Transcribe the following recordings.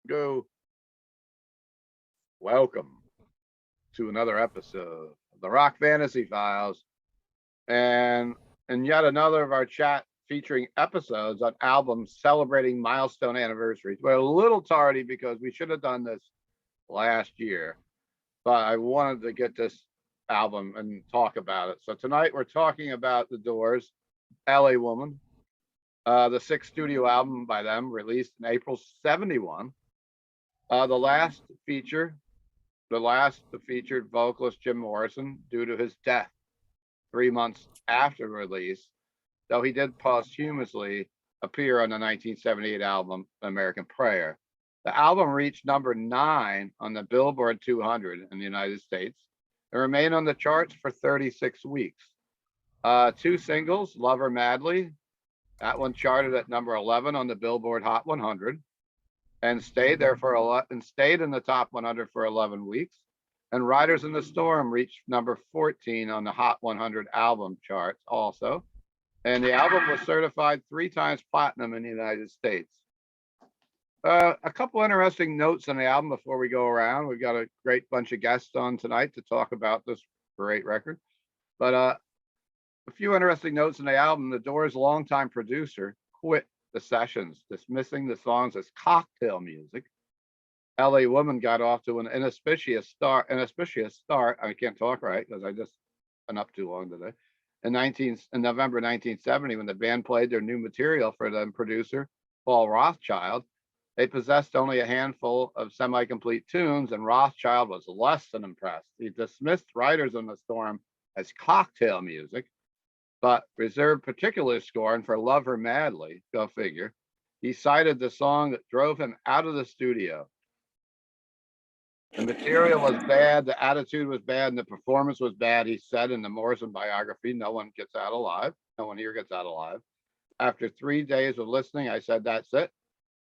Go. Welcome to another episode of the Rock Fantasy Files, and yet another of our chat featuring episodes on albums celebrating milestone anniversaries. We're a little tardy because we should have done this last year, but I wanted to get this album and talk about it. So tonight we're talking about the Doors L.A. Woman, the sixth studio album by them, released in April '71. The last featured vocalist Jim Morrison due to his death 3 months after release, though he did posthumously appear on the 1978 album American Prayer. The album reached number 9 on the Billboard 200 in the United States and remained on the charts for 36 weeks. Two singles, Love Her Madly, that one charted at number 11 on the Billboard Hot 100 and stayed in the top 100 for 11 weeks. And Riders in the Storm reached number 14 on the Hot 100 album charts also. And the album was certified 3 times platinum in the United States. A couple interesting notes on the album before we go around. We've got a great bunch of guests on tonight to talk about this great record. But a few interesting notes on the album. The Doors' longtime producer quit the sessions, dismissing the songs as cocktail music. L.A. Woman got off to an inauspicious start. I can't talk right because I just been up too long today. In November 1970, when the band played their new material for the producer Paul Rothchild, they possessed only a handful of semi-complete tunes, and Rothchild was less than impressed. He dismissed Riders in the Storm as cocktail music, but reserved particular scorn for Love Her Madly, go figure. He cited the song that drove him out of the studio. The material was bad, the attitude was bad, and the performance was bad, he said in the Morrison biography. No one gets out alive. No one here gets out alive. After 3 days of listening, I said, that's it.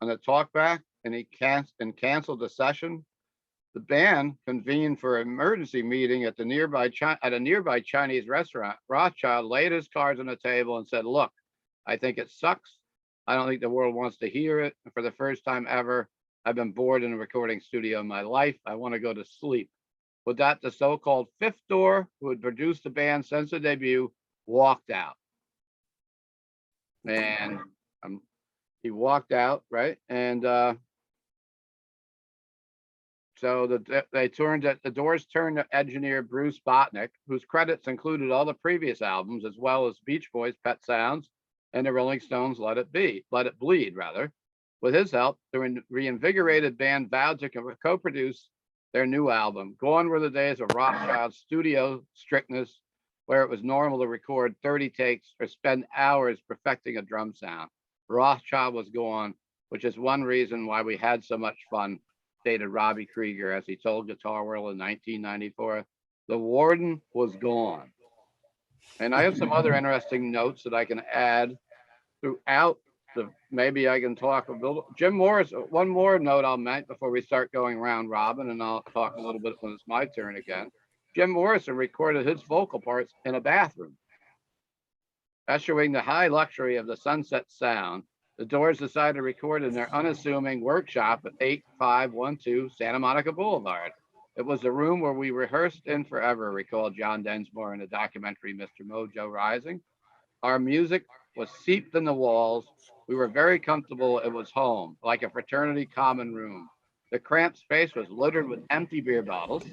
On the talkback, and he canceled the session. The band convened for an emergency meeting at a nearby Chinese restaurant. Rothschild laid his cards on the table and said, look, I think it sucks. I don't think the world wants to hear it. For the first time ever, I've been bored in a recording studio in my life. I want to go to sleep. With that, the so-called fifth door, who had produced the band since the debut, walked out. And he walked out, right? And so the Doors turned to engineer Bruce Botnick, whose credits included all the previous albums, as well as Beach Boys' Pet Sounds and the Rolling Stones' Let It Bleed. With his help, the reinvigorated band vowed to co-produce their new album. Gone were the days of Rothschild's studio strictness, where it was normal to record 30 takes or spend hours perfecting a drum sound. Rothschild was gone, which is one reason why we had so much fun, stated Robbie Krieger as he told Guitar World in 1994. The warden was gone. And I have some other interesting notes that I can add throughout. Maybe I can talk a little. Jim Morrison, one more note I'll make before we start going round robin, and I'll talk a little bit when it's my turn again. Jim Morrison recorded his vocal parts in a bathroom. Eschewing the high luxury of the Sunset sound, the Doors decided to record in their unassuming workshop at 8512 Santa Monica Boulevard. It was the room where we rehearsed in forever, recalled John Densmore in the documentary Mr. Mojo Rising. Our music was seeped in the walls. We were very comfortable. It was home, like a fraternity common room. The cramped space was littered with empty beer bottles,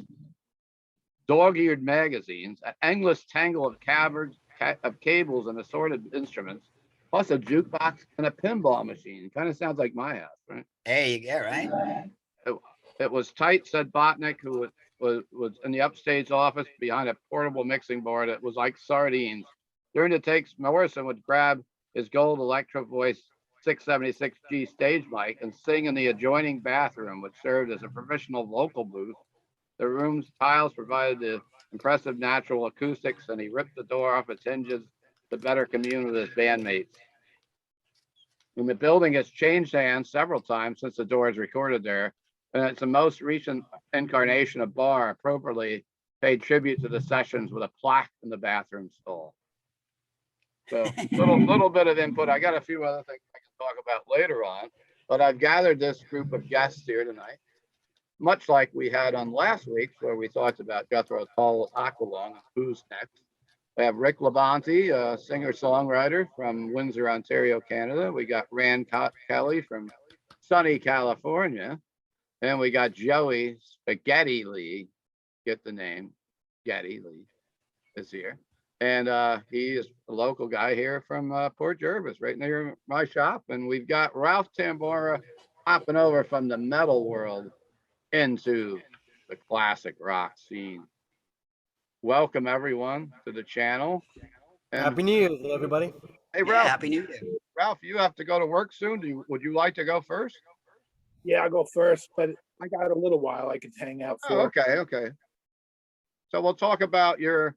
dog-eared magazines, an endless tangle of cables and assorted instruments, plus a jukebox and a pinball machine. Kind of sounds like my house, right? There you go, right? It was tight, said Botnick, who was in the upstage office behind a portable mixing board. It was like sardines. During the takes, Morrison would grab his gold Electro Voice 676G stage mic and sing in the adjoining bathroom, which served as a professional vocal booth. The room's tiles provided the impressive natural acoustics, and he ripped the door off its hinges to better commune with his bandmates. And the building has changed hands several times since the Doors recorded there, and it's the most recent incarnation of bar appropriately paid tribute to the sessions with a plaque in the bathroom stall. So little bit of input. I got a few other things I can talk about later on. But I've gathered this group of guests here tonight, much like we had on last week's where we talked about Jethro Tull's Aqualung and Who's Next. We have Rick Labonte, a singer-songwriter from Windsor, Ontario, Canada. We got Rand Kelly from sunny California. And we got Joey Spaghetti Lee, get the name, Spaghetti Lee is here. And he is a local guy here from Port Jervis, right near my shop. And we've got Ralph Tambora hopping over from the metal world into the classic rock scene. Welcome everyone to the channel. And Happy New Year, everybody. hey, Yeah, Ralph, Happy New Year. Ralph, you have to go to work soon. Would you like to go first? Yeah, I'll go first, but I got a little while I can hang out Oh, for. okay, okay. So we'll talk about your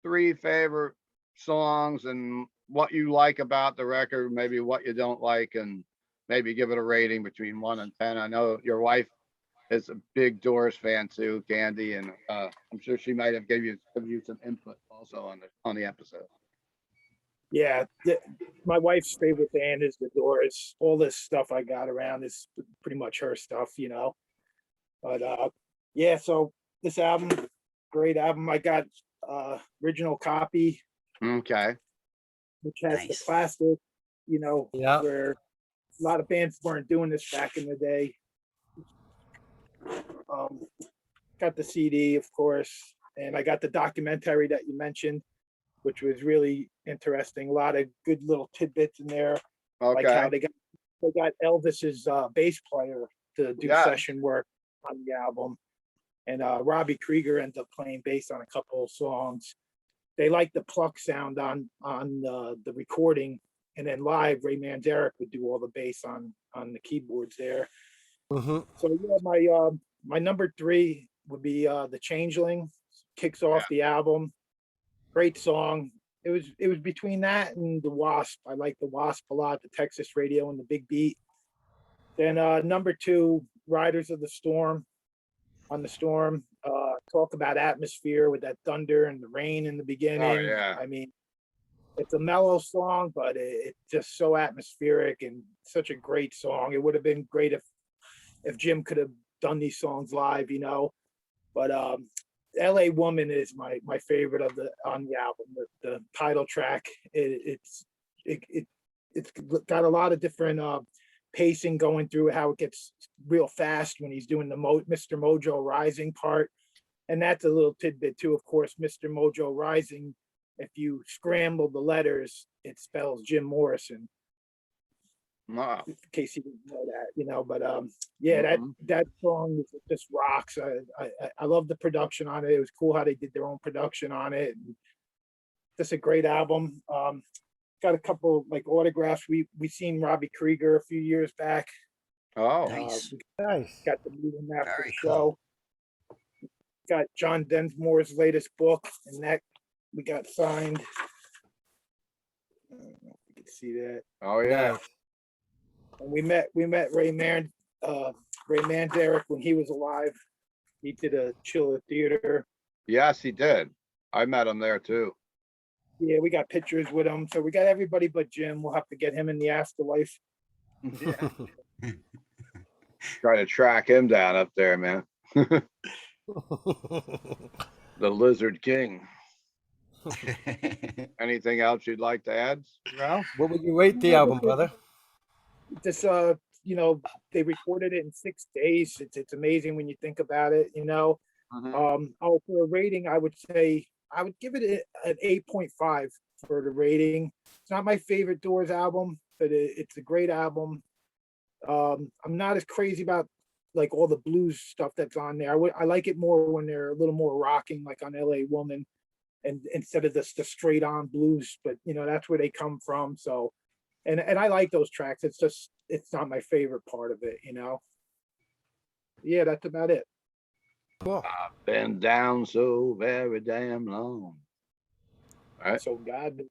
3 favorite songs and what you like about the record, maybe what you don't like, and maybe give it a rating between 1 and 10. I know your wife is a big Doors fan too, Candy, and I'm sure she might have give you some input also on the episode. Yeah, my wife's favorite band is the Doors. All this stuff I got around is pretty much her stuff, you know. But yeah, so this album, great album. I got original copy, Okay. which has the Nice. plastic, you know, Yeah. where a lot of bands weren't doing this back in the day. Got the CD, of course, and I got the documentary that you mentioned, which was really interesting. A lot of good little tidbits in there, like how Okay. they got Elvis's bass player to do Yeah. session work on the album, and Robbie Krieger ended up playing bass on a couple of songs. They liked the pluck sound on the recording, and then live Ray Manzarek would do all the bass on the keyboards there. Mm-hmm. So yeah, my number 3 would be the Changeling. Kicks off the album. Great song. It was between that and the Wasp. I like the Wasp a lot, the Texas Radio and the Big Beat. Then number 2, Riders of the Storm. On the Storm, talk about atmosphere with that thunder and the rain in the beginning. Oh yeah. I mean, it's a mellow song, but it's just so atmospheric and such a great song. It would have been great if Jim could have done these songs live, you know. But L.A. Woman is my favorite on the album. The title track. It's got a lot of different pacing going through, how it gets real fast when he's doing the Mr. Mojo Rising part. And that's a little tidbit too, of course. Mr. Mojo Rising, if you scramble the letters, it spells Jim Morrison. Wow. In case you didn't know that, you know. But yeah, that song just rocks. I love the production on it. It was cool how they did their own production on it. Just a great album. Got a couple like autographs. We seen Robbie Krieger a few years back. Oh. Nice. Nice. Got to meet him after Very the show. Got John Densmore's latest book, and that we got signed. I don't know if you can see that. Oh yeah. Nice. And we met Ray Manzarek when he was alive. He did a Chiller Theater. Yes, he did. I met him there too. Yeah, we got pictures with him. So we got everybody but Jim. We'll have to get him in the afterlife. Yeah. Try to track him down up there, man. The Lizard King. Anything else you'd like to add, Ralph? What would you rate the album, brother? Just you know, they recorded it in 6 days. It's amazing when you think about it, you know. Mhm. For a rating, I would say I would give it an 8.5 for the rating. It's not my favorite Doors album, but it's a great album. I'm not as crazy about like all the blues stuff that's on there. I like it more when they're a little more rocking, like on L.A. Woman, and instead of the straight on blues. But you know, that's where they come from. So, and I like those tracks. It's just it's not my favorite part of it, you know. Yeah, that's about it. Cool. Been down so very damn long. Right. So God,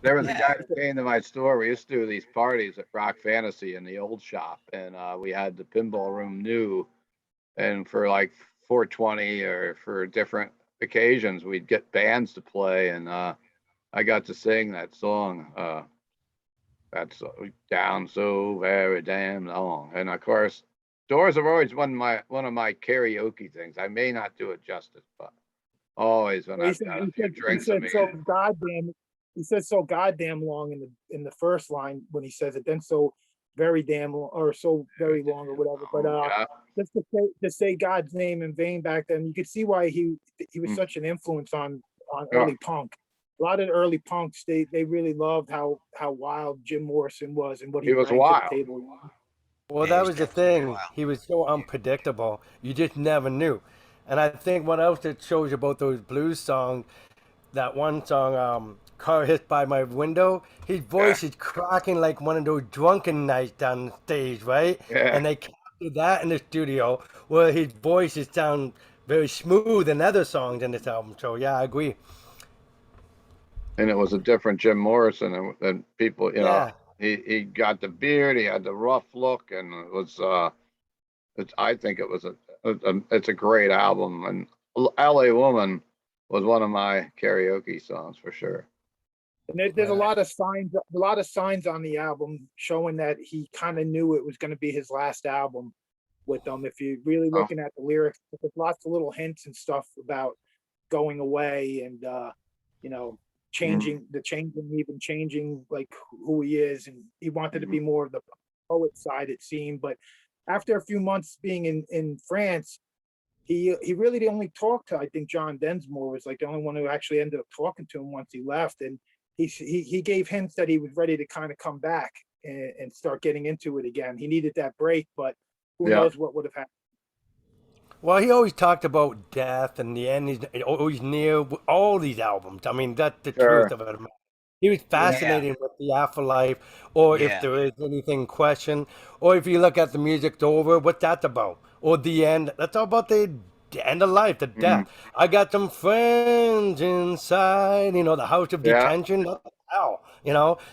There was a Yeah. guy that came to my store. We used to do these parties at Rock Fantasy in the old shop, and we had the pinball room new. And for like 420 or for different occasions, we'd get bands to play, and I got to sing that song. That's down so very damn long. And of course, Doors have always one of my karaoke things. I may not do it justice, but always when Well, I've got a few he drinks in said me. so goddamn. He said so goddamn long in the first line when he says it. Then so very damn or so very long or whatever. But Yeah. just to say God's name in vain back then, you could see why he was Mm. such an influence on Yeah. early punk. A lot of the early punks they really loved how wild Jim Morrison was and what he He was brought to the wild. table. Well, Yeah, he that was was the definitely thing. wild. He was so unpredictable. You just never knew. And I think what else it shows you about those blues songs, that one song, Car Hit by My Window, his Yeah. voice is cracking like one of those drunken nights on stage, right? Yeah. And they captured that in the studio where his voice is sound very smooth than other songs in this album. So yeah, I agree. And it was a different Jim Morrison and people, Yeah. he got the beard, he had the rough look, and it was I think it was it's a great album. And L.A. Woman was one of my karaoke songs for sure. And there's a lot of signs on the album showing that he kind of knew it was going to be his last album with them. If you're really Oh. looking at the lyrics, there's lots of little hints and stuff about going away and you know changing even changing like who he is, and he wanted to be more of the poet side, it seemed. But after a few months being in France, he really only talked to, I think John Densmore was like the only one who actually ended up talking to him once he left, and he gave hints that he was ready to kind of come back and start getting into it again. He needed that break, but who Yeah. knows what would have happened. Well, he always talked about death and the end. He's always near with all these albums. I mean, that's the Sure. truth of it. He was Yeah. fascinated with the afterlife, or if Yeah. there is anything question, or if you look at the music's over, what's that about? Or the end. That's all about the end of life, the death. I got some friends inside, the house of Yeah. detention. That's hell,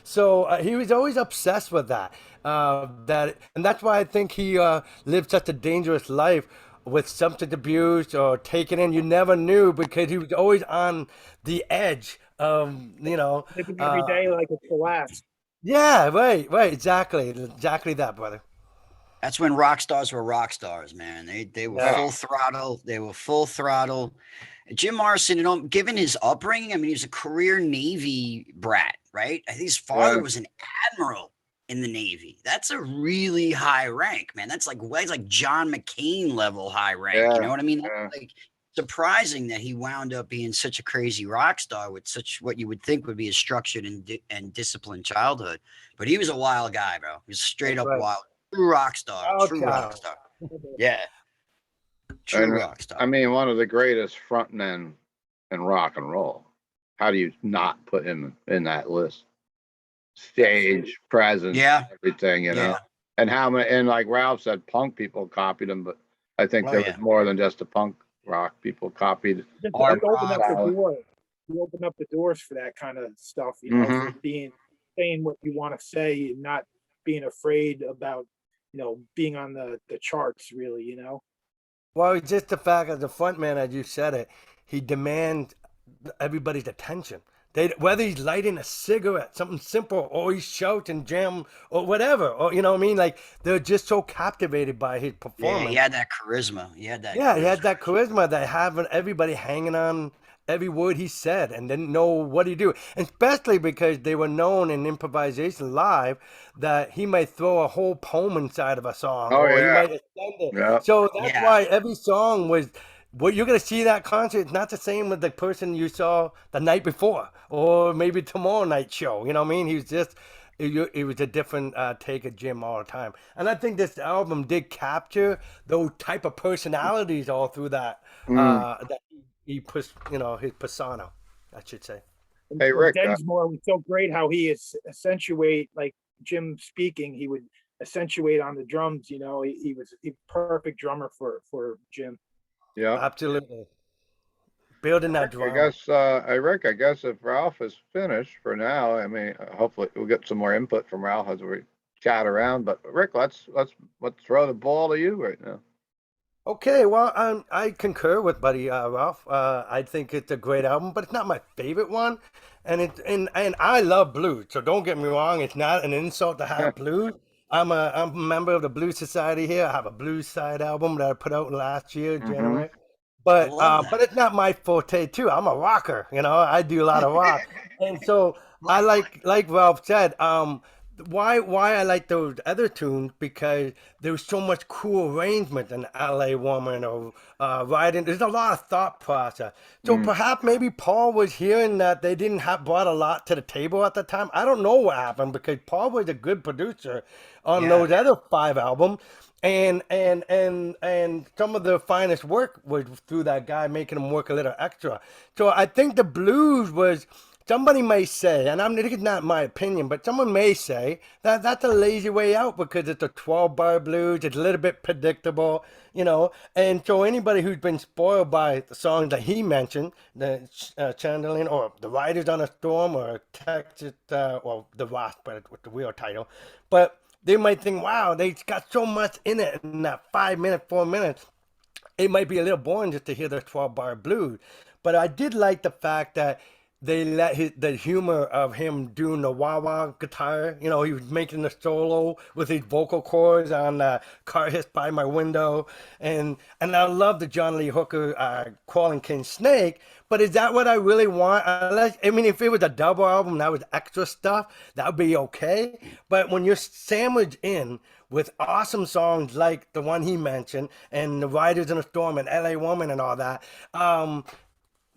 So he was always obsessed with that. And that's why I think he lived such a dangerous life with substance abuse or taking in. You never knew because he was always on the edge of, Living every day like it's the last. yeah, right, exactly that, brother. That's when rock stars were rock stars, man. They were Yeah. full throttle. They were full throttle. Jim Morrison, given his upbringing, I mean, he was a career Navy brat, right? I think his father Yeah. was an admiral in the Navy. That's a really high rank, man. That's like John McCain level high rank. Yeah. You know what I mean? Yeah. Like surprising that he wound up being such a crazy rock star with such what you would think would be a structured and disciplined childhood. But he was a wild guy, bro. He was straight That's up right. wild. True rock star. Wild True child. rock star. Yeah. True And rock star. I mean, one of the greatest frontmen in rock and roll. How do you not put him in that list? Stage presence, Yeah. everything, Yeah. And how many? And like Ralph said, punk people copied him, but I think Oh, there yeah. was more than just the punk rock people copied. Just Art open up the rock. door. You open up the doors for that kind of stuff, for saying what you want to say and not being afraid about, being on the charts, really. Well, just the fact as the front man, as you said it, he demands everybody's attention. Whether he's lighting a cigarette, something simple, or he's shouting, jam, or whatever, or you know what I mean? Like they're just so captivated by his Yeah, performance. he had that charisma. He had That charisma that having everybody hanging on every word he said and didn't know what he do. And especially because they were known in improvisation live that he might throw a whole poem inside of a song, Oh or he yeah, might extend it. yeah. So that's Yeah. why every song was. What you're gonna see that concert, it's not the same with the person you saw the night before, or maybe tomorrow night show. You know what I mean? He was just, it was a different take of Jim all the time. And I think this album did capture those type of personalities all through that. That he pushed, his persona, I should say. Hey And Rick, Densmore was so great how he is accentuate, like Jim speaking, he would accentuate on the drums. He was a perfect drummer for Jim. yeah. Absolutely. Building that I drama. guess, hey Rick, I guess if Ralph is finished for now, I mean, hopefully we'll get some more input from Ralph as we chat around. But Rick, let's throw the ball to you right now. Okay, well, I concur with Buddy Ralph. I think it's a great album, but it's not my favorite one. And I love blues, so don't get me wrong. It's not an insult to have blues. I'm a member of the Blues Society here. I have a Blues Side album that I put out last year, Hmm. January. I love But that. it's not my forte too. I'm a rocker, you know. I do a lot of rock, and so I Likewise. like Ralph said. Why I like those other tunes because there's so much cool arrangement in L.A. Woman or writing. There's a lot of thought process. So Mm. perhaps maybe Paul was hearing that they didn't have brought a lot to the table at the time. I don't know what happened because Paul was a good producer on Yeah. those other 5 albums and some of the finest work was through that guy making him work a little extra. So I think the blues was somebody may say, and I'm this is not my opinion, but someone may say that that's a lazy way out because it's a 12 bar blues, it's a little bit predictable, you know. And so anybody who's been spoiled by the songs that he mentioned, the Chandelier or the Riders on a Storm or Texas, well, the Wasp, but with the real title, but they might think, wow, they got so much in it in that 5 minutes, 4 minutes. It might be a little boring just to hear the 12 bar blues. But I did like the fact that they let the humor of him doing the wah wah guitar. You know, he was making the solo with his vocal cords on "Car Hissed by My Window," and I love the John Lee Hooker "Crawling King Snake." But is that what I really want? I mean, if it was a double album, that was extra stuff, that would be okay. But when you're sandwiched in with awesome songs like the one he mentioned and the Riders in a Storm and L.A. Woman and all that,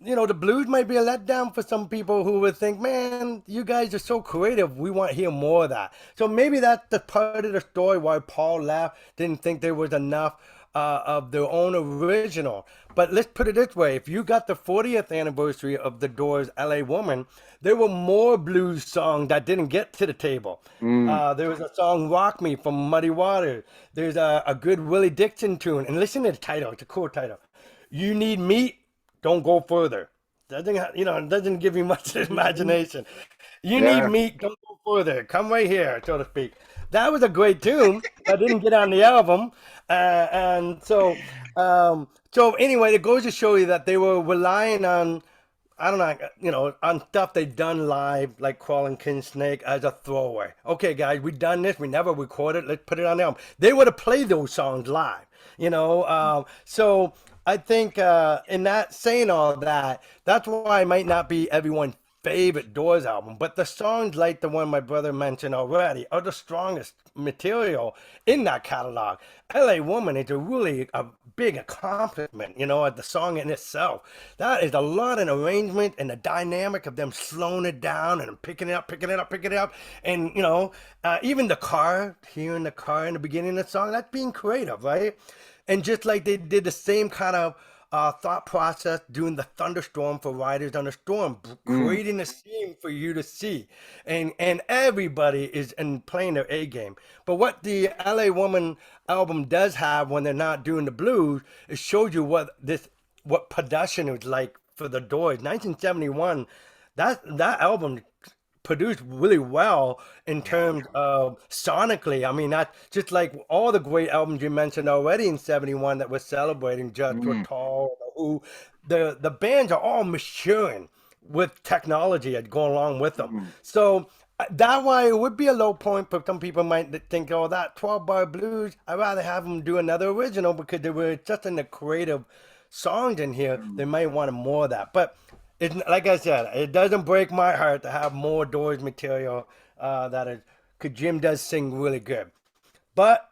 you know, the blues might be a letdown for some people who would think, man, you guys are so creative. We want to hear more of that. So maybe that's the part of the story why Paul left, didn't think there was enough of their own original. But let's put it this way. If you got the 40th anniversary of the Doors L.A. Woman, there were more blues songs that didn't get to the table. Mm. There was a song "Rock Me" from Muddy Waters. There's a good Willie Dixon tune. And listen to the title. It's a cool title. You Need Meat, Don't Go Further. It doesn't give you much imagination. You need Yeah. meat, don't go further. Come right here, so to speak. That was a great tune. That didn't get on the album, so anyway, it goes to show you that they were relying on, I don't know, on stuff they'd done live, like Crawling King Snake, as a throwaway. Okay, guys, we done this. We never recorded. Let's put it on the album. They would have played those songs live, you know. So I think in that saying all that, that's why it might not be everyone's favorite Doors album, but the songs like the one my brother mentioned already are the strongest material in that catalog. L.A. Woman is a big accomplishment, you know, at the song in itself. That is a lot in arrangement and the dynamic of them slowing it down and picking it up, picking it up, picking it up. And, even the car, hearing the car in the beginning of the song, that's being creative, right? And just like they did the same kind of thought process doing the thunderstorm for Riders on the Storm, Mm. creating a scene for you to see, and everybody is in playing their A game. But what the L.A. Woman album does have when they're not doing the blues, it shows you what production was like for the Doors. 1971, that album produced really well in Yeah. terms of sonically. I mean, that just like all the great albums you mentioned already in '71 that we're celebrating, Just Were Mm. Tall, the Who, the bands are all maturing with technology that go along with them. Mm. So that why it would be a low point, but some people might think, oh, that 12 bar blues, I'd rather have them do another original because they were just in the creative songs in here. Mm. They might want more of that. But it's like I said, it doesn't break my heart to have more Doors material that is, because Jim does sing really good. But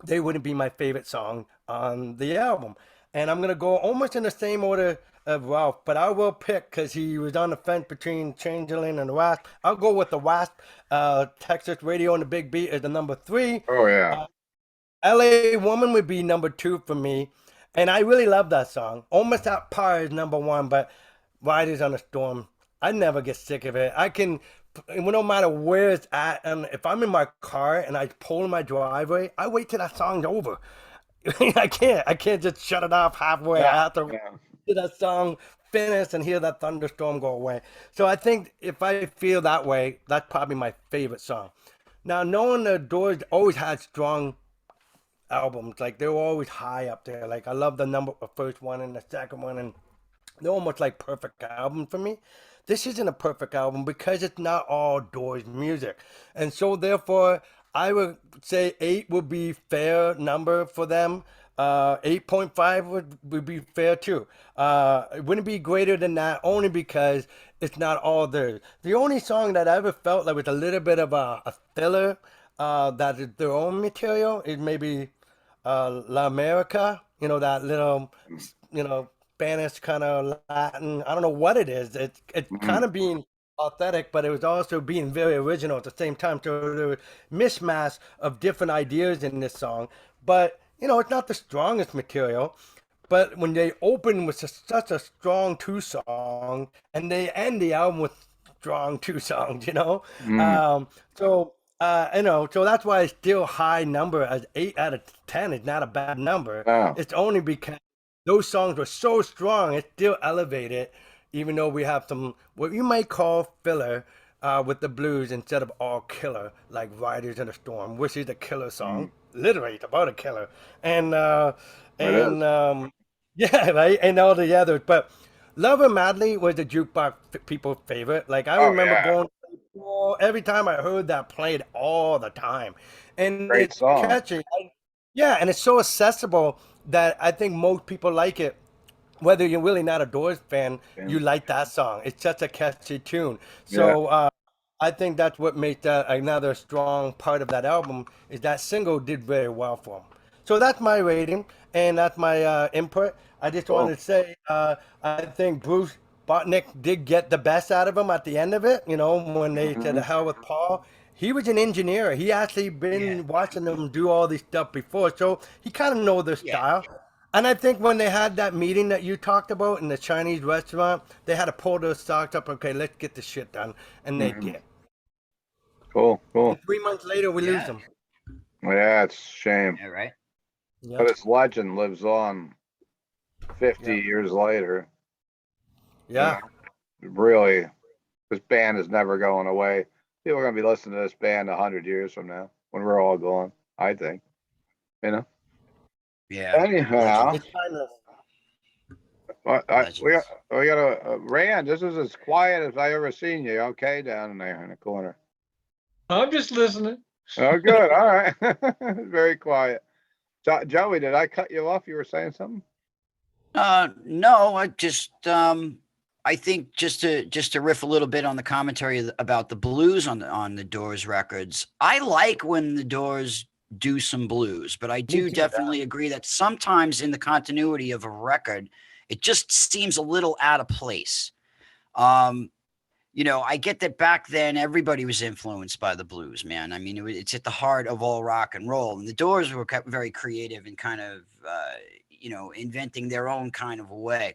they wouldn't be my favorite song on the album. And I'm gonna go almost in the same order of Ralph, but I will pick because he was on the fence between Changeling and the Wasp. I'll go with the Wasp. Texas Radio and the Big Beat is the number 3. Oh yeah. LA Woman would be number 2 for me. And I really love that song. Almost at par is number 1, but Riders on a Storm, I never get sick of it. I can, no matter where it's at, and if I'm in my car and I pull in my driveway, I wait till that song's over. I can't just shut it off halfway. Yeah. I have to Yeah. hear that song finish and hear that thunderstorm go away. So I think if I feel that way, that's probably my favorite song. Now, knowing the Doors always had strong albums. Like they're always high up there. Like I love the first one and the second one, and they're almost like perfect albums for me. This isn't a perfect album because it's not all Doors music, and so therefore I would say eight would be fair number for them. 8.5 would be fair too. It wouldn't be greater than that only because it's not all theirs. The only song that I ever felt like was a little bit of a filler that is their own material is maybe La America, that little, you know, Spanish kind of Latin. I don't know what it is. It's Mhm. kind of being authentic, but it was also being very original at the same time. So there was mismatch of different ideas in this song. But it's not the strongest material. But when they open with such a strong two song, and they end the album with strong two songs, Mm. um, so so that's why it's still high number as 8 out of 10 is not a bad number. Oh, It's only because those songs were so strong, it still elevated, even though we have some what you might call filler with the blues instead of all killer, like Riders in a Storm, which is a killer song. mm. Literally, it's about a killer, and uh, It is. and yeah, right, and all the others. But Lover Madly was the jukebox people's favorite. Like I Oh remember yeah, going every time I heard that played all the time, and great it's song. catchy. Yeah, and it's so accessible that I think most people like it. Whether you're really not a Doors fan, Yeah. you like that song. It's such a catchy tune. Yeah. So I think that's what makes that another strong part of that album is that single did very well for him. So that's my rating and that's my input. I just Cool. wanted to say I think Bruce Botnick did get the best out of him at the end of it. When they said Hmm. the hell with Paul. He was an engineer. He actually Yeah. been watching them do all this stuff before, so he kind of know their Yeah. style. And I think when they had that meeting that you talked about in the Chinese restaurant, they had to pull their stocks up. Okay, let's get the shit done, and they Hmm. did. Cool. And Cool. 3 months later, we lose Yeah. them. Yeah, it's a shame, Yeah. Right. Yeah, but its legend lives on 50 yeah, years later. You know, yeah. really, this band is never going away. People are gonna be listening to this band 100 years from now when we're all gone. I think. You know. Yeah. Anyhow, It's timeless. we got Legends. we got a Rand. This is as quiet as I ever seen you. Okay, down there in the corner. I'm just listening. Oh, good. All right. Very quiet. Joey, did I cut you off? You were saying something? No, I think just to riff a little bit on the commentary about the blues on the Doors records. I like when the Doors do some blues, but I Me do too. definitely agree that sometimes in the continuity of a record, it just seems a little out of place. Um, I get that back then everybody was influenced by the blues, man. I mean, it's at the heart of all rock and roll, and the Doors were kept very creative and kind of, inventing their own kind of way.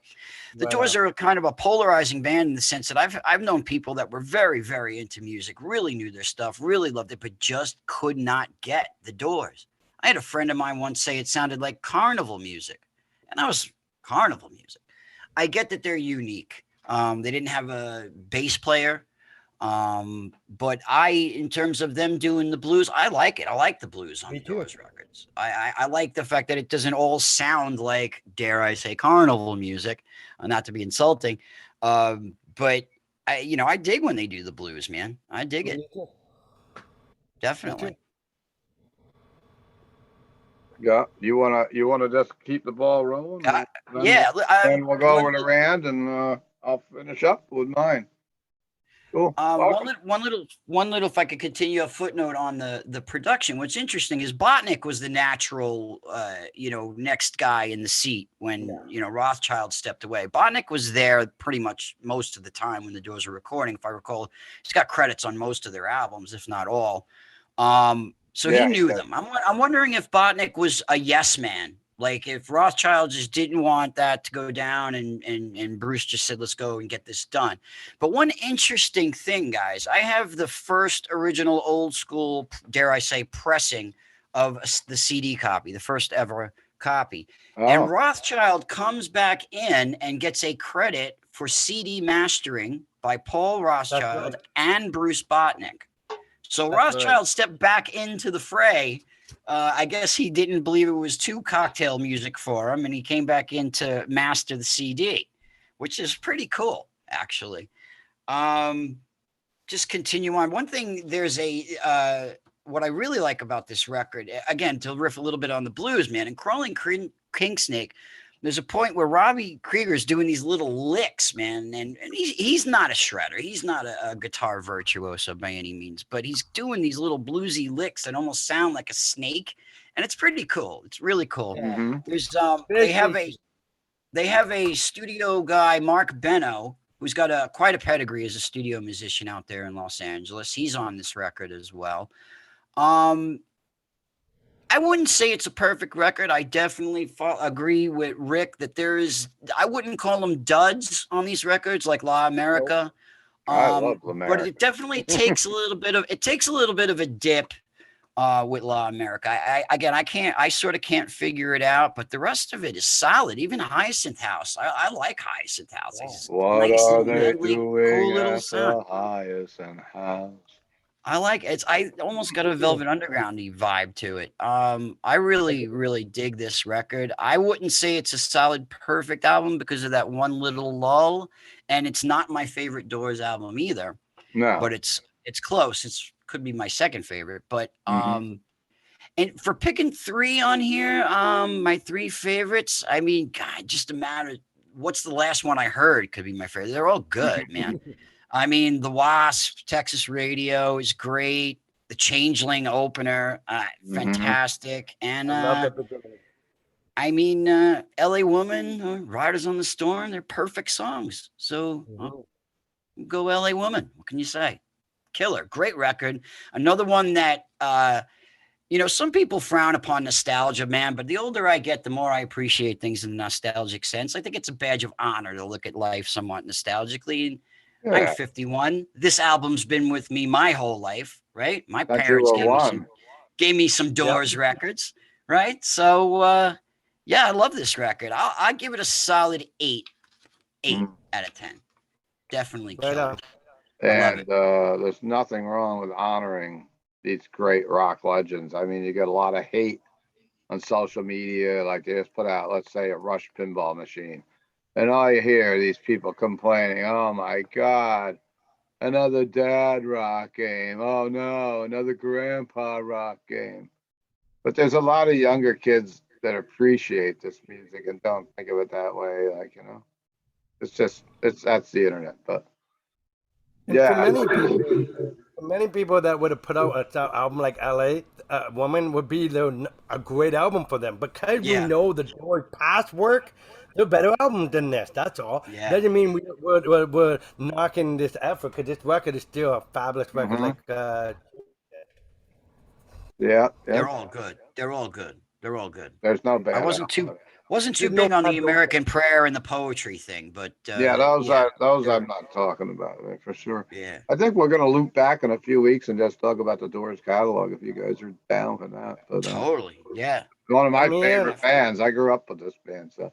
The Right Doors on. are kind of a polarizing band in the sense that I've known people that were very, very into music, really knew their stuff, really loved it, but just could not get the Doors. I had a friend of mine once say it sounded like carnival music, and that was carnival music. I get that they're unique. They didn't have a bass player. But in terms of them doing the blues, I like it. I like the blues on Me the too. Doors records. I like the fact that it doesn't all sound like, dare I say, carnival music, not to be insulting. But I dig when they do the blues, man. I dig it. Me too. Me too. Definitely. Yeah. You wanna just keep the ball rolling, Uh, and yeah. then we'll go over to Rand, and I'll finish up with mine. Cool. One Awesome. little, one little. If I could continue a footnote on the production. What's interesting is Botnick was the natural, next guy in the seat when Rothschild stepped away. Botnick was there pretty much most of the time when the Doors were recording. If I recall, he's got credits on most of their albums, if not all. So he Yeah. knew them. I'm wondering if Botnick was a yes man. Like if Rothschild just didn't want that to go down and Bruce just said, let's go and get this done. But one interesting thing, guys, I have the first original old school, dare I say, pressing of the CD copy, the first ever copy. And Oh. Rothschild comes back in and gets a credit for CD mastering by Paul Rothschild right. and Bruce Botnick. So That's right. Rothschild stepped back into the fray I guess he didn't believe it was too cocktail music for him, and he came back in to master the CD, which is pretty cool, actually. Um, just continue on. One thing, there's what I really like about this record, again, to riff a little bit on the blues, man, and Crawling Kingsnake, there's a point where Robbie Krieger's doing these little licks, man, and he's not a shredder. He's not a guitar virtuoso by any means, but he's doing these little bluesy licks that almost sound like a snake, and it's pretty cool. It's really cool. Hmm. There's they have a studio guy, Mark Beno, who's got quite a pedigree as a studio musician out there in Los Angeles. He's on this record as well. I wouldn't say it's a perfect record. I definitely agree with Rick that I wouldn't call them duds on these records like La America. I love But America. it definitely takes a little bit of a dip with La America. I sort of can't figure it out, but the rest of it is solid. Even Hyacinth House. I like Hyacinth House. It's What nice are little they medley, doing cool little at sound. the Hyacinth House? I like it. I almost got a Velvet Underground-y vibe to it. I really, really dig this record. I wouldn't say it's a solid, perfect album because of that one little lull, and it's not my favorite Doors album either. No. But it's close. It's could be my second favorite. But Mhm. and for picking three on here, my three favorites. I mean, God, just a matter. What's the last one I heard? Could be my favorite. They're all good, man. I mean, the Wasp, Texas Radio is great. The Changeling opener, Mhm. fantastic. And I love the beginning. I mean, L.A. Woman, Riders on the Storm, they're perfect songs. So go L.A. Woman. What can you say? Killer, great record. Another one that, some people frown upon nostalgia, man, but the older I get, the more I appreciate things in a nostalgic sense. I think it's a badge of honor to look at life somewhat nostalgically. I'm Yeah, 51. This album's been with me my whole life, right? My that you parents were one. gave me some Doors records, right? So yeah, I love this record. I'll give it a solid 8 Mhm. out of 10. Definitely Right killer. on. Love And it. there's nothing wrong with honoring these great rock legends. I mean, you get a lot of hate on social media, like they just put out, let's say, a Rush pinball machine, and all you hear are these people complaining, "Oh my God, another dad rock game. Oh no, another grandpa rock game." But there's a lot of younger kids that appreciate this music and don't think of it that way. Like, that's the internet. But And yeah, for many people that would have put out an album like L.A. Woman would be a great album for them because we Yeah. know the Doors' past work. They're better albums than this. That's all. Yeah. Doesn't mean we're knocking this effort because this record is still a fabulous record. Mhm. Like Yeah, They're all good. They're all good. They're all good. there's no I bad album. wasn't too there's no big on the bad Doors. American prayer and the poetry thing, but Yeah, those yeah, are those they're I'm not talking about for sure. yeah. I think we're gonna loop back in a few weeks and just talk about the Doors catalog if you guys are down for that. But Totally. Yeah. one of my I'm here. favorite bands. I grew up with this band, so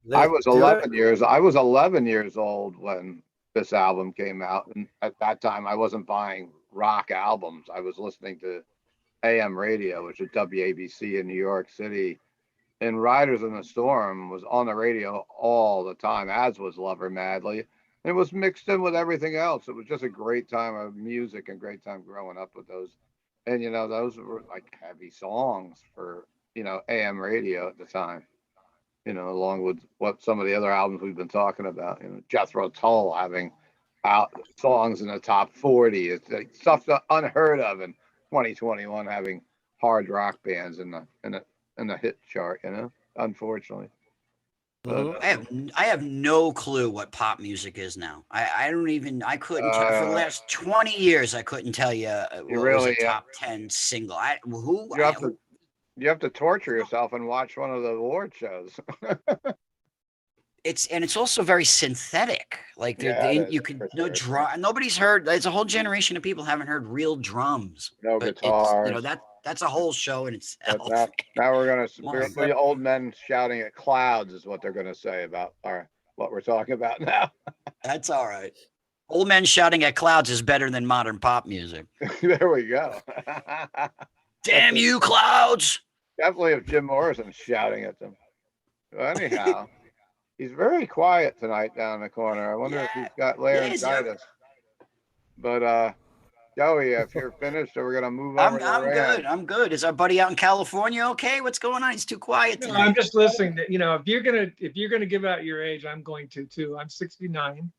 Let's do it. I was 11 years old when this album came out, and at that time I wasn't buying rock albums. I was listening to AM radio, which is WABC in New York City, and Riders in the Storm was on the radio all the time, as was Lover Madly. And it was mixed in with everything else. It was just a great time of music and great time growing up with those. And those were like heavy songs for AM radio at the time. Along with what some of the other albums we've been talking about. Jethro Tull having out songs in the top 40. It's like stuff unheard of in 2021, having hard rock bands in the hit chart. Unfortunately. But Mhm. I have no clue what pop music is now. I couldn't tell for the uh, last 20 years. I couldn't tell you you what was a really top 10 single. you have to you have to torture yourself and watch one of the award shows. It's also very synthetic. Like Yeah, it is you could for no sure. drum. Nobody's heard. There's a whole generation of people haven't heard real drums. No But it's guitars. that's a whole show in But itself. now we're gonna My be old men shouting at clouds is what they're gonna say about what we're talking about now. That's all right. Old men shouting at clouds is better than modern pop music. There we go. Damn you, clouds! Definitely if Jim Morrison's shouting at them. Well, anyhow, he's very quiet tonight down in the corner. I wonder if he's got laryngitis. But Joey, if you're finished, we're gonna move over to I'm Rand. good. I'm good. Is our buddy out in California okay? What's going on? He's too quiet No, tonight. I'm just listening. To, if you're gonna give out your age, I'm going to too. I'm 69,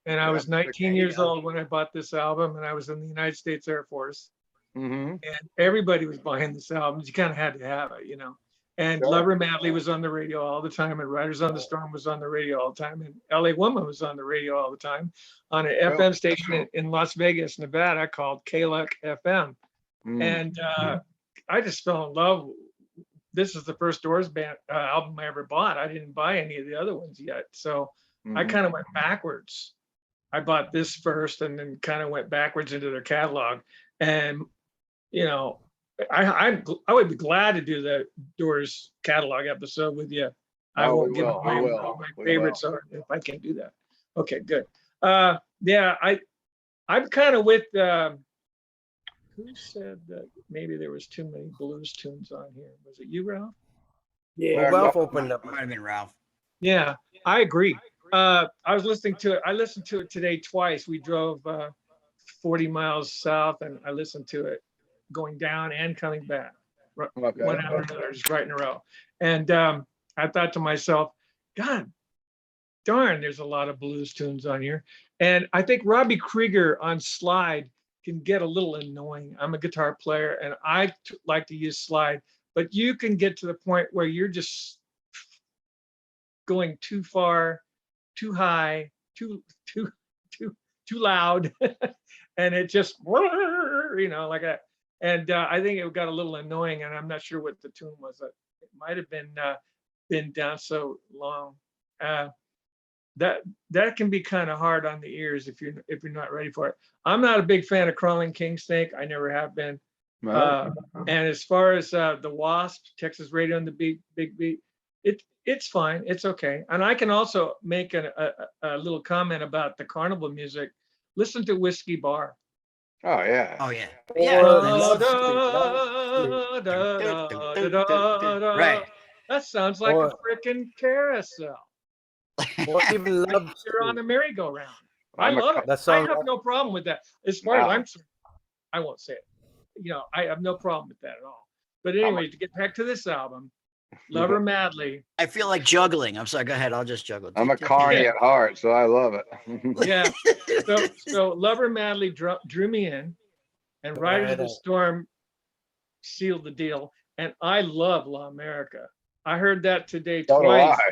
and I Yeah, was 19 69. years old when I bought this album, and I was in the United States Air Force, Mm-hmm. and everybody was buying this album. You kind of had to have it, you know. And Sure. Lover Madly was on the radio all the time, and Riders on the Storm was on the radio all the time, and L.A. Woman was on the radio all the time on an Sure. FM station in Las Vegas, Nevada called Keeler FM. Mm. And I just fell in love. This is the first Doors band album I ever bought. I didn't buy any of the other ones yet, so I Mhm. kind of went backwards. I bought this first, and then kind of went backwards into their catalog. And you know, I would be glad to do the Doors catalog episode with you. I Oh, won't we give will. away We what will. my We favorites are if I can do that. Okay, good. Yeah, I'm kind of with. Who said that maybe there was too many blues tunes on here? Was it you, Ralph? Yeah. Well, Ralph opened up. Might have been Ralph. Yeah, I agree. I was listening to it. I listened to it today twice. We drove 40 miles south, and I listened to it going down and coming back, Okay. one after another, just right in a row. And I thought to myself, God darn, there's a lot of blues tunes on here. And I think Robbie Krieger on slide can get a little annoying. I'm a guitar player, and I like to use slide, but you can get to the point where you're just going too far, too high, too loud, and it just like that. And I think it got a little annoying, and I'm not sure what the tune was. It might have been down so long. That can be kind of hard on the ears if you're not ready for it. I'm not a big fan of Crawling King Snake. I never have been. No. And as far as the Wasp, Texas Radio and the Big Beat, it's fine. It's okay. And I can also make a little comment about the carnival music. Listen to Whiskey Bar. Oh yeah. Oh yeah. Right. That sounds like a freaking carousel. Or even Like love. you're on a merry-go-round. I I'm a love it. That I song. have no problem with that. As far as Wow. I'm concerned, I won't say it. I have no problem with that at all. But anyway, to get back to this album, Lover Madly. I feel like juggling. I'm sorry. Go ahead. I'll just juggle. I'm a carny at heart, so I love it. Yeah. So Lover Madly drew me in, and Riders of the Storm sealed the deal. And I love La America. I heard that today So do twice. I.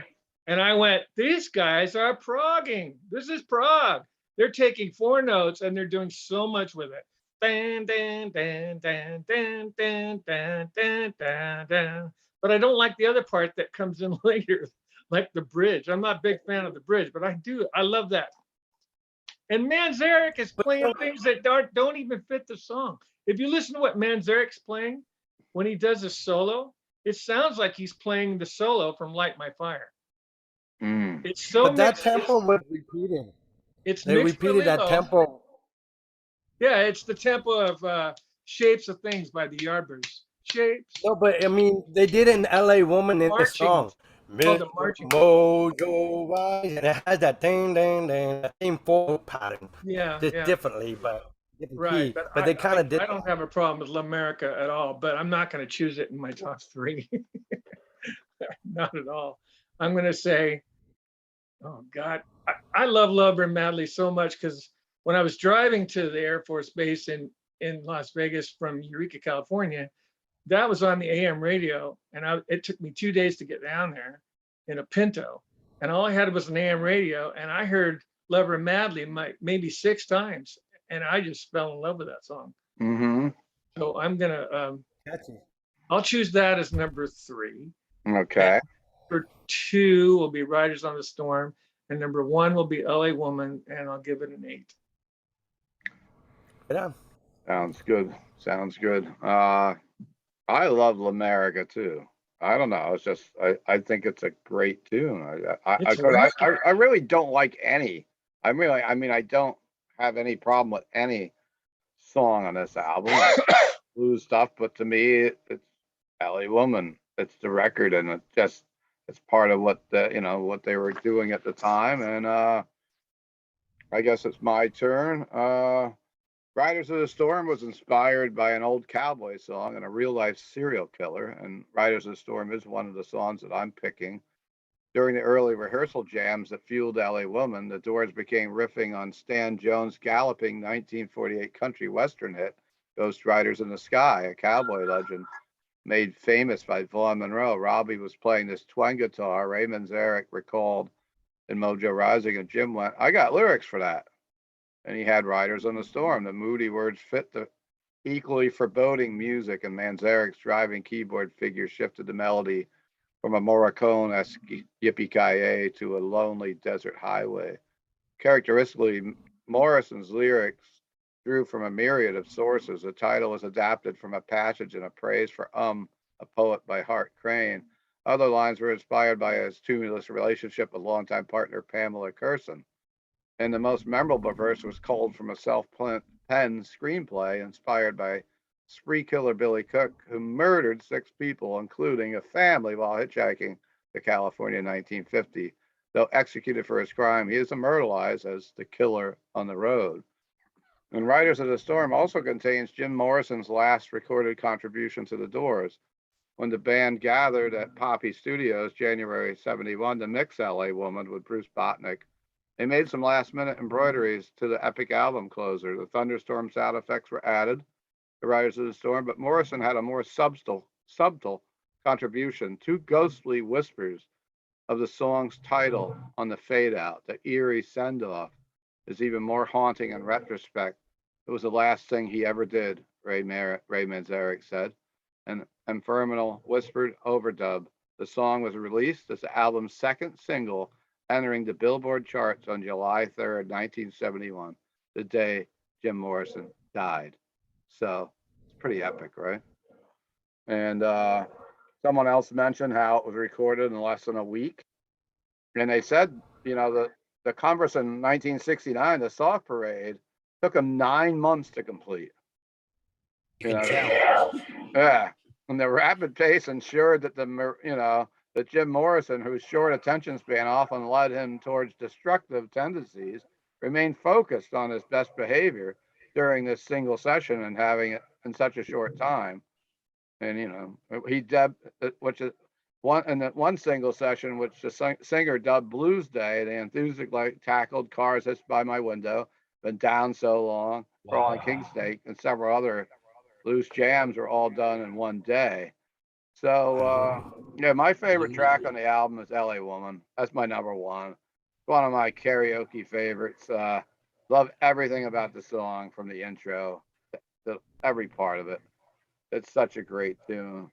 And I went, these guys are progging. This is prog. They're taking 4 notes and they're doing so much with it. Dan, dan, dan, dan, dan, dan, dan, dan, dan, dan. But I don't like the other part that comes in later, like the bridge. I'm not a big fan of the bridge, but I do. I love that. And Manzarek is playing things that don't even fit the song. If you listen to what Manzarek's playing when he does a solo, it sounds like he's playing the solo from Light My Fire. Mm. It's so But that mixed. tempo was repeated. It's They mixed repeated really that low. tempo. Yeah, it's the tempo of Shapes of Things by the Yardbirds. Shapes. No, but I mean, they did an L.A. Woman in the Marching. song. Oh, the marching. Mojo Rise, and it has that ding, ding, ding, that same 4 pattern. Yeah, Just yeah. differently, but different Right, key. but they kind of did. I don't have a problem with L'America at all, but I'm not going to choose it in my top 3. Not at all. I'm going to say, oh God, I love Lover Madly so much because when I was driving to the Air Force Base in Las Vegas from Eureka, California, that was on the AM radio, and it took me 2 days to get down there in a Pinto, and all I had was an AM radio, and I heard Lover Madly maybe 6 times, and I just fell in love with that song. Mm-hmm. So I'm gonna Catchy. I'll choose that as number 3. Okay. Number 2 will be Riders on the Storm, and number 1 will be L.A. Woman, and I'll give it an 8. Yeah. Sounds good. Sounds good. I love L'America too. I don't know. It's just I think it's a great tune. I really don't like any. I mean I don't have any problem with any song on this album. blues stuff, but to me, it's LA Woman. It's the record, and it's part of what what they were doing at the time. And I guess it's my turn. Riders of the Storm was inspired by an old cowboy song and a real life serial killer. And Riders of the Storm is one of the songs that I'm picking. During the early rehearsal jams that fueled LA Woman, the Doors began riffing on Stan Jones' galloping 1948 country western hit, Ghost Riders in the Sky, a cowboy legend made famous by Vaughn Monroe. Robbie was playing this twang guitar. Ray Manzarek recalled in Mojo Rising, and Jim went, I got lyrics for that. And he had Riders on the Storm. The moody words fit the equally foreboding music, and Manzarek's driving keyboard figure shifted the melody from a Morricone-esque yippee-ki-yay to a lonely desert highway. Characteristically, Morrison's lyrics drew from a myriad of sources. The title was adapted from a passage in A Praise for a poet by Hart Crane. Other lines were inspired by his tumultuous relationship with longtime partner Pamela Curson. And the most memorable verse was culled from a self-penned screenplay inspired by spree killer Billy Cook, who murdered 6 people, including a family, while hitchhiking to California in 1950. Though executed for his crime, he is immortalized as the killer on the road. And Riders of the Storm also contains Jim Morrison's last recorded contribution to the Doors. When the band gathered at Poppy Studios, January 71, to mix LA Woman with Bruce Botnick, they made some last-minute embroideries to the epic album closer. The thunderstorm sound effects were added to Riders of the Storm, but Morrison had a more subtle contribution, 2 ghostly whispers of the song's title on the fade-out. The eerie send-off is even more haunting in retrospect. It was the last thing he ever did, Ray Manzarek said. An infernal whispered overdub. The song was released as the album's 2nd single, entering the Billboard charts on July 3rd, 1971, the day Jim Morrison died. So it's pretty epic, right? And someone else mentioned how it was recorded in less than a week. And they said, the Converse in 1969, the Sock Parade, took them 9 months to complete. You can tell. Yeah. And the rapid pace ensured that that Jim Morrison, whose short attention span often led him towards destructive tendencies, remained focused on his best behavior during this single session and having it in such a short time. And he dubbed, which is one single session, which the singer dubbed Blues Day. They enthusiastically tackled Cars Hissed by My Window, Been Down So Long, Crawling King Snake, and several other blues jams were all done in one day. So my favorite track on the album is LA Woman. That's my number one. It's one of my karaoke favorites. Love everything about the song, from the intro to every part of it. It's such a great tune.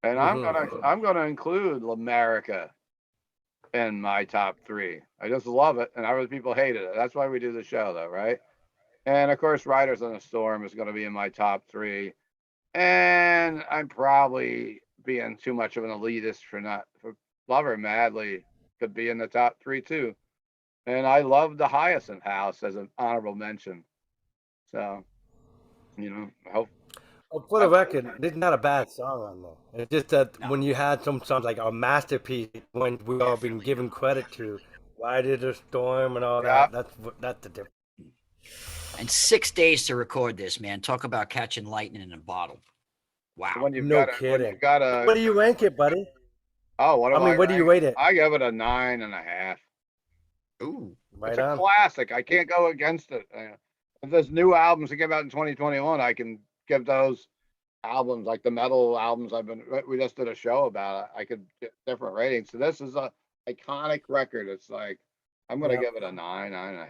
And I'm gonna include L'America in my top 3. I just love it, and other people hated it. That's why we do the show, though, right? And of course, Riders on the Storm is going to be in my top 3. And I'm probably being too much of an elitist for Love Her Madly could be in the top 3 too. And I love the Hyacinth House as an honorable mention. So, I hope. Well, for the record, this is not a bad song on there. It's just that when you had some songs like our masterpiece, when we all been given credit to, Riders of the Storm and all that, that's the difference. And 6 days to record this, man. Talk about catching lightning in a bottle. Wow. When you've No got kidding. a, What do you rank it, buddy? Oh, what do you rate it? I give it a 9.5. Ooh. Right It's a on. classic. I can't go against it. If there's new albums that came out in 2021, I can give those albums, like the metal albums we just did a show about it, I could get different ratings. So this is a iconic record. It's like, I'm going to give it a 9.5.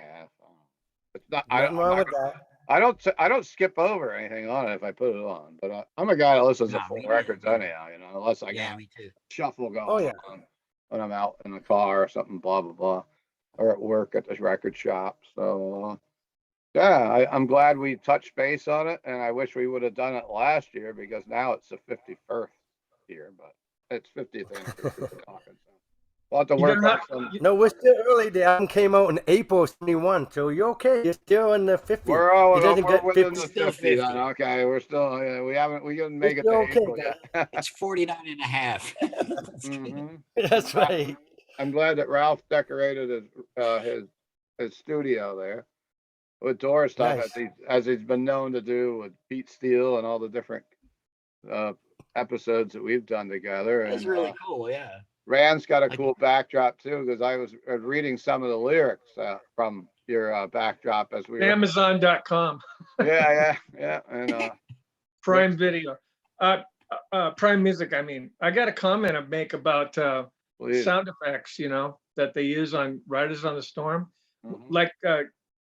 It's not, Nothing wrong with that. I don't skip over anything on it if I put it on, but I'm a guy that listens to full records anyhow, unless I got me too. shuffle going on when I'm out in the car or something, blah, blah, blah, or at work at this record shop. So, I'm glad we touched base on it, and I wish we would have done it last year, because now it's the 51st year, but it's 50th anniversary we're talking. So, We'll have to You work know on how, some. No, we're still early. The album came out in April '71, so you're okay. You're still in the 50. We're all He doesn't we're get within 50. the Still 50 then. 50. Okay, we're still we didn't You're make it still to okay, April guys. yet. It's 49 and a half. hmm That's right. I'm glad that Ralph decorated his studio there with door stuff Nice. as he's been known to do with Pete Steele and all the different uh, episodes that we've done together. That's And really cool. Yeah. Rand's got a Like- cool backdrop too, because I was reading some of the lyrics from your backdrop as we were. Amazon.com, Yeah, and Prime Video, Prime Music. I mean, I got a comment to make about please. sound effects, you know, that they use on Riders on the Storm. Mhm. Like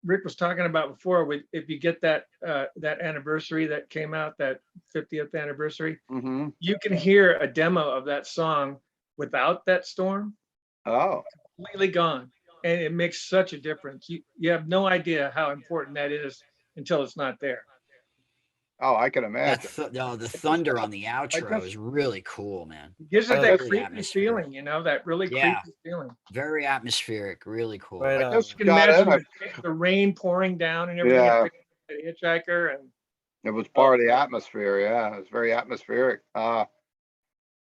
Rick was talking about before, if you get that that anniversary that came out, that 50th anniversary, Mhm. you can hear a demo of that song without that storm, Oh, completely gone. And it makes such a difference. You have no idea how important that is until it's not there. I can That imagine. the thunder on the outro just- is really cool, man. It gives it that Really creepy atmospheric. feeling, you know, that really Yeah. creepy feeling. Very atmospheric. Really cool. Right I on. just You can got imagine in. the rain pouring down and everything. Yeah. The hitchhiker and It was part of the atmosphere. Yeah, it was very atmospheric.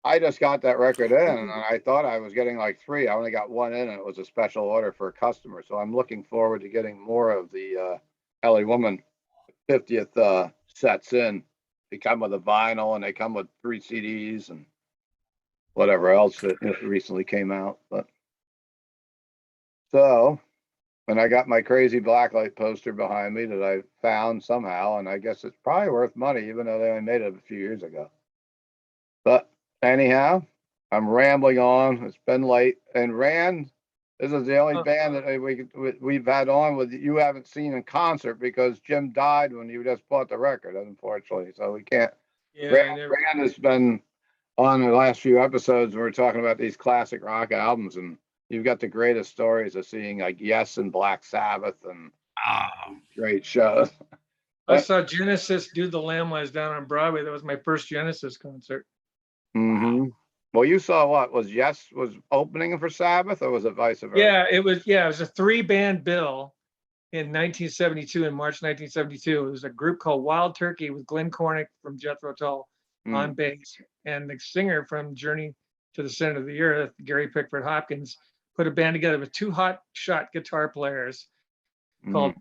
I just got that record in, and I thought I was getting like 3. I only got 1 in, and it was a special order for a customer. So I'm looking forward to getting more of the LA Woman 50th sets in. They come with a vinyl, and they come with 3 CDs and whatever else that recently came out. But so, and I got my crazy blacklight poster behind me that I found somehow, and I guess it's probably worth money, even though they only made it a few years ago. But anyhow, I'm rambling on. It's been late, and Rand, this is the only band that we've had on with you haven't seen in concert because Jim died when you just bought the record, unfortunately. So we can't. yeah, Rand has been on the last few episodes. We're talking about these classic rock albums, and you've got the greatest stories of seeing like Yes and Black Sabbath and Oh, great shows. I saw Genesis do the Lamb Lies Down on Broadway. That was my first Genesis concert. Mm-hmm. Well, you saw what was Yes was opening for Sabbath, or was it vice versa? Yeah, it was a 3-band bill in 1972, in March 1972. It was a group called Wild Turkey with Glenn Cornick from Jethro Tull on bass, and the singer from Journey to the Center of the Earth, Gary Pickford Hopkins, put a band together with 2 hot shot guitar players called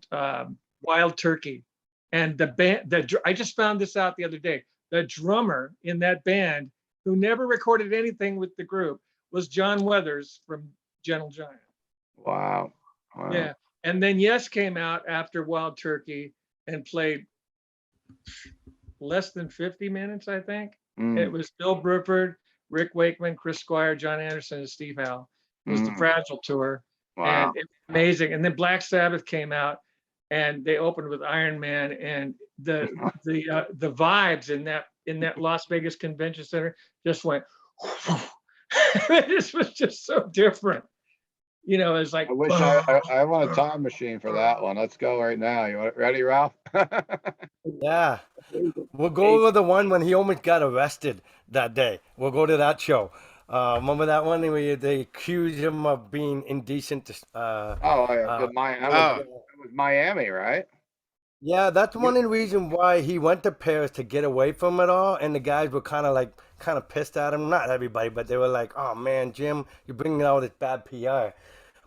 Wild Turkey. And the band, I just found this out the other day. The drummer in that band, who never recorded anything with the group, was John Weathers from Gentle Giant. Wow. Yeah. And then Yes came out after Wild Turkey and played less than 50 minutes, I think. It was Bill Bruford, Rick Wakeman, Chris Squire, John Anderson, and Steve Howe. It was the Fragile tour. Wow. And it was amazing. And then Black Sabbath came out and they opened with Iron Man, and the vibes in that Las Vegas Convention Center just went this was just so different. You know, it's like I wish I want a time machine for that one. Let's go right now. You ready, Ralph? Yeah. We'll go over the one when he almost got arrested that day. We'll go to that show. Remember that one where they accused him of being indecent? That was Miami, right? Yeah, that's one of the reasons why he went to Paris to get away from it all. And the guys were kind of pissed at him. Not everybody, but they were like, "Oh man, Jim, you're bringing out this bad PR."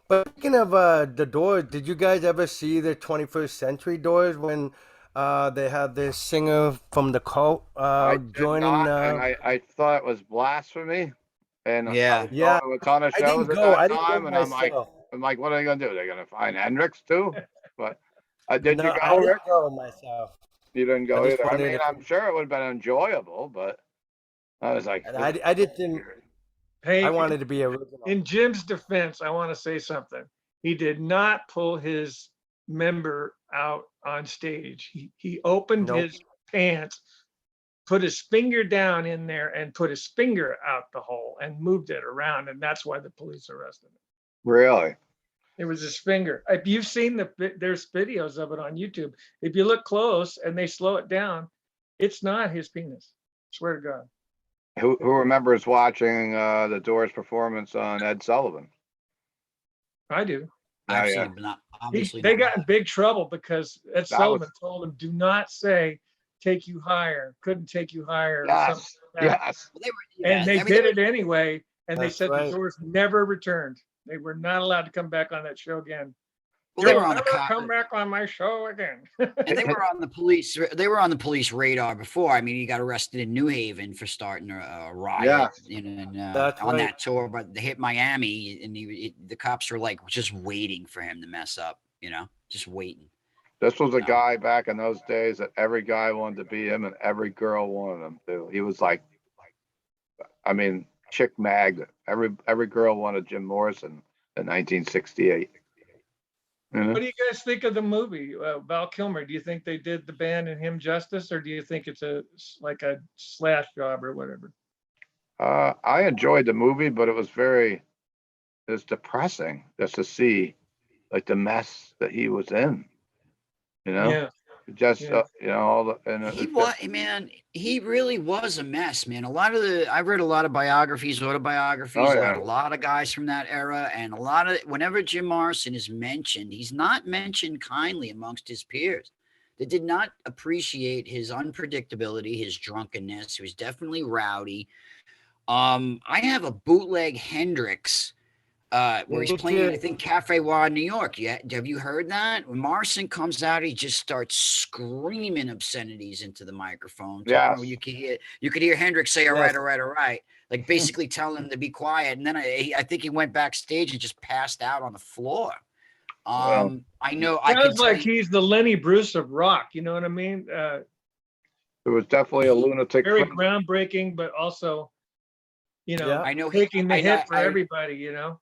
But speaking of the Doors, did you guys ever see the 21st Century Doors when they had this singer from the Cult I did joining? not, and I thought it was blasphemy. And yeah. Yeah, a ton of I shows didn't at go. that I didn't go time, and myself. I'm like, what are they gonna do? They're gonna find Hendrix too? But did No, you I go, didn't Rick? go myself. You didn't I go just either. I wondered mean, if I'm sure it would have been enjoyable, but I was like, I just didn't. hey, I wanted to be original. in Jim's defense, I want to say something. He did not pull his member out on stage. He opened Nope. his pants, put his finger down in there, and put his finger out the hole and moved it around, and that's why the police arrested him. really? It was his finger. If you've seen there's videos of it on YouTube. If you look close and they slow it down, it's not his penis. Swear to God. Who remembers watching the Doors performance on Ed Sullivan? I do. Oh, I've yeah. seen it, but not obviously They not. got in big trouble because Ed That Sullivan was told him, do not say "take you higher," couldn't take you higher, or something yes, like that. yes. Well, they were, And yeah, they I mean, they did were, it anyway. And they That's said right. the Doors never returned. They were not allowed to come back on that show again. well, they You'll were on the never cop, come back on my show again. and they were on the police. They were on the police radar before. I mean, he got arrested in New Haven for starting a riot, Yes. and That's on right. that tour. But they hit Miami, and the cops were like just waiting for him to mess up. Just waiting. This was a So, guy back in those days that every guy wanted to be him and every girl wanted him to. He was like, I mean, chick magnet. Every girl wanted Jim Morrison in 1968. What do you guys think of the movie, Val Kilmer? Do you think they did the band and him justice, or do you think it's like a slash job or whatever? I enjoyed the movie, but it was depressing just to see like the mess that he was in. Yeah. Just Yeah. all the he was, man. He really was a mess, man. I've read a lot of biographies, autobiographies Oh, about yeah. a lot of guys from that era, and whenever Jim Morrison is mentioned, he's not mentioned kindly amongst his peers. They did not appreciate his unpredictability, his drunkenness. He was definitely rowdy. I have a bootleg Hendrix where he's Me playing, I too. think, Cafe Wa in New York. Yeah, have you heard that? When Morrison comes out, he just starts screaming obscenities into the microphone. Yes. You could hear Hendrix say, "All right, Yes. all right, all right," like basically telling him to be quiet. And then I think he went backstage and just passed out on the floor. Well, I know I can Sounds tell like you. he's the Lenny Bruce of rock. You know what I mean? it was definitely a lunatic Very frenzy. groundbreaking, but also, Yeah. I know he. taking the I know. hit for everybody. You know.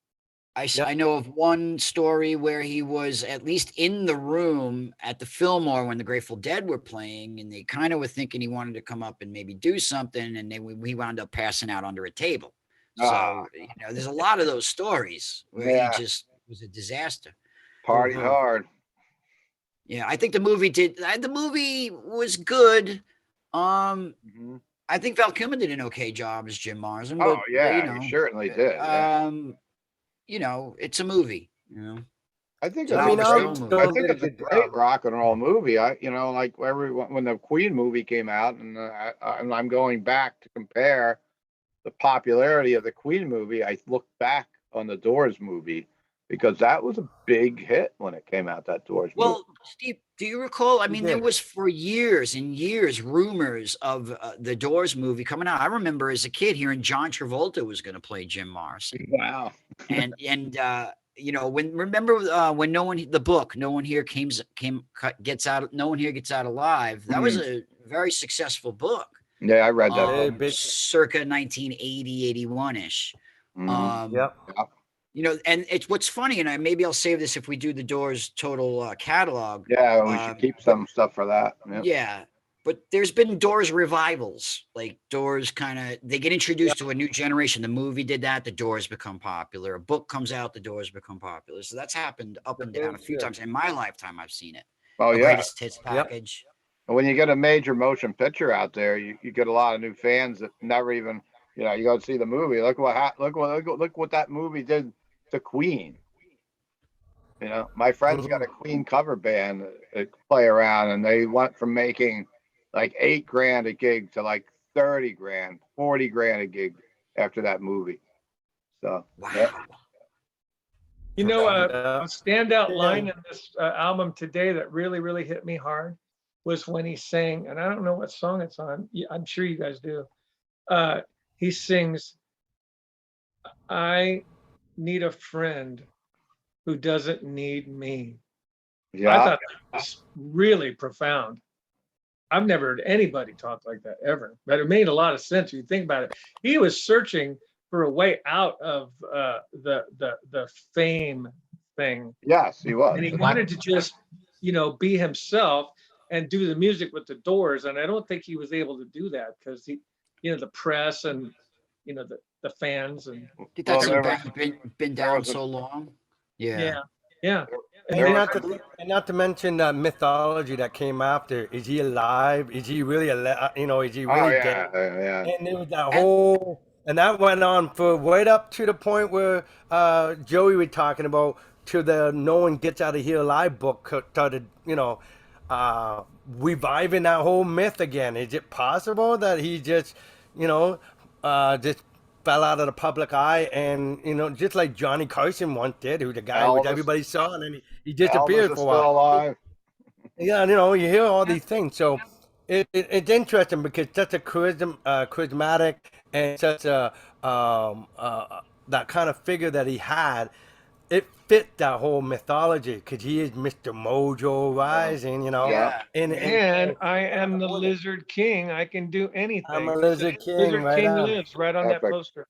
I know of one story where he was at least in the room at the Fillmore when the Grateful Dead were playing, and they kind of were thinking he wanted to come up and maybe do something, and we wound up passing out under a table. Ah, So there's a lot of those stories where he yeah, just was a disaster. partied Mhm. hard. Yeah, I think the movie was good. Mhm. I think Val Kilmer did an okay job as Jim Morrison, Oh but yeah, he certainly did. Yeah. it's a movie. I think It's an I it's a mean, hour-long great. Armstrong movie. I think did a it's a good great job. rock and roll movie. Like everyone when the Queen movie came out, and I'm going back to compare the popularity of the Queen movie. I look back on the Doors movie because that was a big hit when it came out. That Doors movie. Well, Steve, do you recall? I He mean, there did. was for years and years rumors of the Doors movie coming out. I remember as a kid hearing John Travolta was going to play Jim Morrison, Wow. and when the book No One Here Gets Out, No One Here Gets Out Alive. That was a very successful book. Yeah, I read that. Hey, big. Circa 1980, 81 ish. Mhm. Yep. And it's what's funny, and maybe I'll save this if we do the Doors total catalog. Yeah, we should keep But some stuff for that. Yep. yeah, but there's been Doors revivals, like Doors they get introduced to a new generation. The movie did that, the Doors become popular. A book comes out, the Doors become popular. So that's happened up and down a few times. In my lifetime, I've seen it. Oh A yeah. greatest hits Yep. package. And when you get a major motion picture out there, you get a lot of new fans that never even, you go see the movie. Look what that movie did to Queen. My friend's got a Queen cover band that play around, and they went from making like $8,000 a gig to like 30 grand, 40 grand a gig after that movie. So Wow. yeah. You know, Yeah. a standout Yeah. line in this album today that really, really hit me hard was when he sang, and I don't know what song it's on. I'm sure you guys do. He sings, "I need a friend who doesn't need me." I Yeah. thought that was really profound. I've never heard anybody talk like that ever, but it made a lot of sense when you think about it. He was searching for a way out of the fame thing, Yes, he was. and he wanted to just, be himself and do the music with the Doors. And I don't think he was able to do that because the press and the fans and I think Well, that's there what was been there down was a so long. yeah, Yeah. yeah. And not to mention that mythology that came after. Is he alive? Is he really alive? Is he Oh really yeah, dead? yeah. And there was that And whole, and that went on for right up to the point where Joey was talking about to the "No One Gets Out of Here Alive" book started, reviving that whole myth again. Is it possible that he just, just fell out of the public eye and just like Johnny Carson once did, who's the guy which Elvis, everybody saw, and then he Elvis disappeared is for a still while. alive. Yeah, you hear all these things. So it's interesting because such a charismatic and such a that kind of figure that he had, it fit that whole mythology because he is Mr. Mojo Yeah, Rising, yeah. yeah, and And so I he am went the with it. Lizard King. I can do I'm anything. a It says lizard king, Lizard right King on. lives right on that Epic. poster.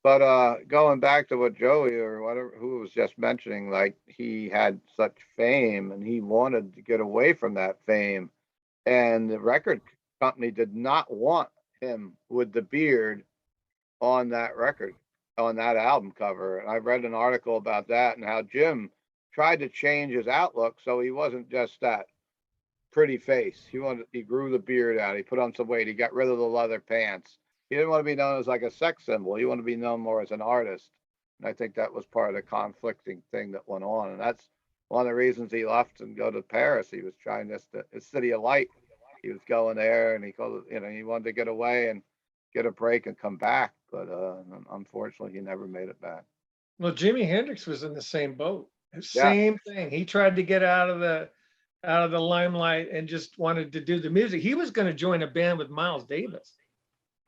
But going back to what Joey or whatever who was just mentioning, like he had such fame and he wanted to get away from that fame, and the record company did not want him with the beard on that record, on that album cover. And I read an article about that and how Jim tried to change his outlook so he wasn't just that pretty face. He grew the beard out. He put on some weight. He got rid of the leather pants. He didn't want to be known as like a sex symbol. He wanted to be known more as an artist. And I think that was part of the conflicting thing that went on. And that's one of the reasons he left and go to Paris. He was trying this, the City of Light. He was going there and he called it, he wanted to get away and get a break and come back. But unfortunately, he never made it back. Well, Jimi Hendrix was in the same boat. Yeah. Same thing. He tried to get out of the limelight and just wanted to do the music. He was going to join a band with Miles Davis.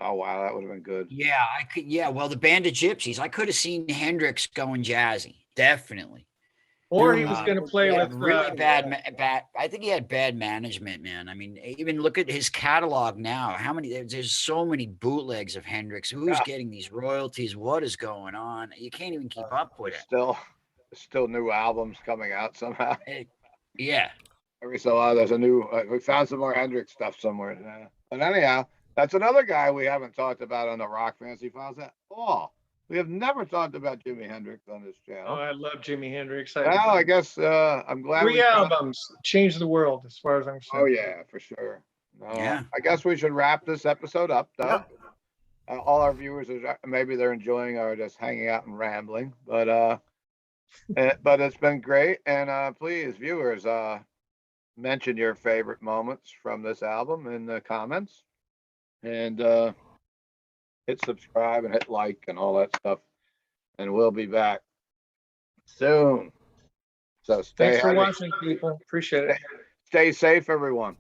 Oh, wow. That would have been good. yeah, I could. Yeah, well, the Band of Gypsies. I could have seen Hendrix going jazzy, definitely. Or he was Doing going to play He with had really bad. I think he had bad management, man. I mean, even look at his catalog now. How many? There's so many bootlegs of Hendrix. Who's Yeah. getting these royalties? What is going on? You can't even keep up with There's it. still new albums coming out somehow. Yeah. Every so often, there's a new. We found some more Hendrix stuff somewhere. But anyhow, that's another guy we haven't talked about on the Rock Fantasy Files at all. We have never talked about Jimi Hendrix on this Oh, channel. I love Jimi Hendrix. Well, I guess I'm glad we Three found. albums changed the world as far as I'm Oh concerned. yeah, for sure. Yeah. I guess we should wrap this episode up, though. Yeah. All our viewers are maybe they're enjoying our just hanging out and rambling, but it's been great. And please, viewers, mention your favorite moments from this album in the comments, and hit subscribe and hit like and all that stuff. And we'll be back soon. So Thanks for watching, people. Appreciate it. Stay safe, everyone.